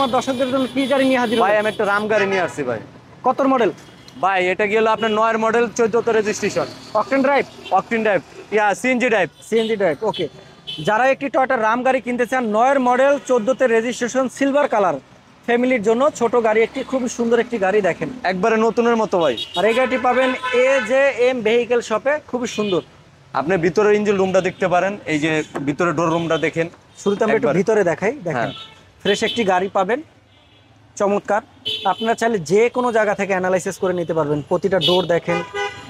আপনার দর্শকদের জন্য কি গাড়ি নিয়ে হাজির ভাই হলেন? আমি একটা রাম গাড়ি নিয়ে আসছি ভাই। কত মডেল? ভাই এটা গেল আপনার 9 মডেল 14তে registration. Octane drive? Octane drive, yeah CNG drive. CNG drive, okay. যারা একটি টয়োটা রাম গাড়ি কিনতে চান, 9 মডেল 14তে রেজিস্ট্রেশন, সিলভার কালার, ফ্যামিলির জন্য ছোট গাড়ি, একটি খুব সুন্দর একটি গাড়ি দেখেন। একবারে নতুনের মতো ভাই। আর এই গাড়িটি পাবেন AJM ভেহিকেল শপে, খুবই সুন্দর। আপনি ভিতরে ইঞ্জিন রুমটা দেখতে পারেন, এই যে ভিতরে ডোর রুমটা দেখেন। শুরুতে আমরা একটু একবারে। ভিতরে দেখাই, দেখেন হ্যাঁ। ফ্রেশ একটি গাড়ি পাবেন, চমৎকার। আপনারা চাইলে যে কোনো জায়গা থেকে অ্যানালাইসিস করে নিতে পারবেন। প্রতিটা ডোর দেখেন,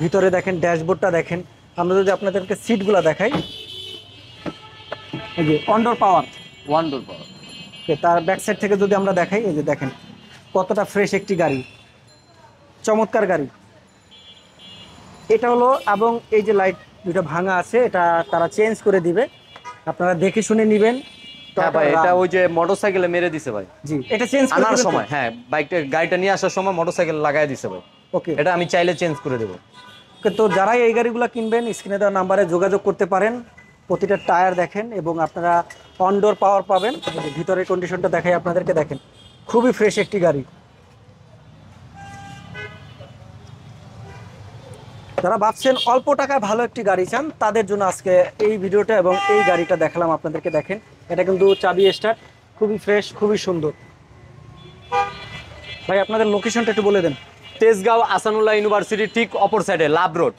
ভিতরে দেখেন, ড্যাশবোর্ডটা দেখেন। আমরা যদি আপনাদেরকে সিটগুলো দেখাই, এই যে অনডোর পাওয়ার, ওয়ান ডোর পাওয়ার। তার ব্যাক সাইড থেকে যদি আমরা দেখাই, এই যে দেখেন কতটা ফ্রেশ একটি গাড়ি, চমৎকার গাড়ি এটা হলো। এবং এই যে লাইট দুটো ভাঙা আছে, এটা তারা চেঞ্জ করে দিবে, আপনারা দেখে শুনে নেবেন। হ্যাঁ ভাই, এটা ওই যে মোটরসাইকেলে মেরে দিছে ভাই। জি, এটা চেঞ্জ করে আনার দিবেন তো? সময়, হ্যাঁ, গাড়িটা নিয়ে আসার সময় মোটরসাইকেল লাগাই দিছে ভাই। ওকে, এটা আমি চাইলে চেঞ্জ করে দেবো। তো যারাই এই গাড়িগুলো কিনবেন, স্ক্রিনে দেওয়া নাম্বারে যোগাযোগ করতে পারেন। প্রতিটা টায়ার দেখেন এবং আপনারা অনডোর পাওয়ার পাবেন। এই যে ভিতরের কন্ডিশনটা দেখাই আপনাদেরকে, দেখেন খুবই ফ্রেশ একটি গাড়ি। যারা ভাবছেন অল্প টাকায় ভালো একটি গাড়ি চান, তাদের জন্য আজকে এই ভিডিওটা এবং এই গাড়িটা দেখালাম আপনাদেরকে। দেখেন এটা কিন্তু চাবি স্টার্ট, খুবই ফ্রেশ, খুবই সুন্দর। ভাই আপনাদের লোকেশনটা একটু বলে দেন। তেজগাঁও আসানুল্লাহ ইউনিভার্সিটি ঠিক অপর সাইডে লাভ রোড।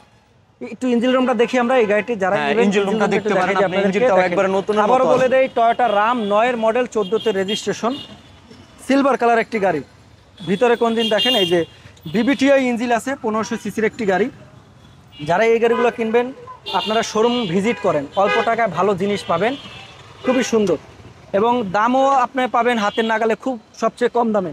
একটু ইঞ্জিন রুমটা দেখি আমরা এই গাড়িটি, যারা হ্যাঁ, নেবেন ইঞ্জিন রুমটা দেখতে পারেন আপনি, ইঞ্জিনটাও একবারে নতুনের মতো আবারও আছে। বলে দেই, টয়োটা রাম 9 মডেল 14তে রেজিস্ট্রেশন, সিলভার কালার একটি গাড়ি। ভিতরে কোন দিন দেখেন, এই যে বিবিটিআই ইঞ্জিন আছে, 1500 সিসির একটি গাড়ি। যারা এই গাড়িগুলো কিনবেন, আপনারা শোরুম ভিজিট করেন, অল্প টাকায় ভালো জিনিস পাবেন, খুবই সুন্দর এবং দামও আপনি পাবেন হাতের নাগালে, খুব সবচেয়ে কম দামে।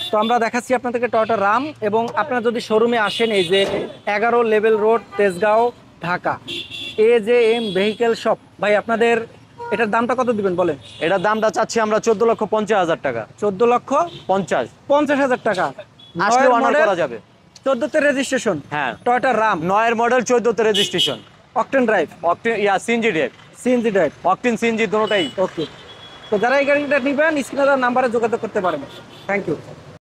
তো আমরা দেখাচ্ছি আপনাদেরকে টয়োটা রাম। এবং আপনারা যদি শোরুমে আসেন, এই যে 11 level road, Tejgaon, Dhaka, AJM vehicle shop. ভাই আপনাদের এটার দামটা কত দিবেন বলেন? এটার দামটা চাচ্ছি আমরা 14,50,000 টাকা। 14,50,000 টাকা। আসলে অনার করা যাবে। 14তে রেজিস্ট্রেশন, হ্যাঁ, টয়োটা রাম, 9 মডেল 14তে registration, octane drive, octane yeah CNG drive, CNG drive. Octane CNG দুটোটাই। ওকে, তো যারা এই গাড়িটা নেবেন, স্ক্রিনে দেওয়া নাম্বারে যোগাযোগ করতে পারেন। Thank you.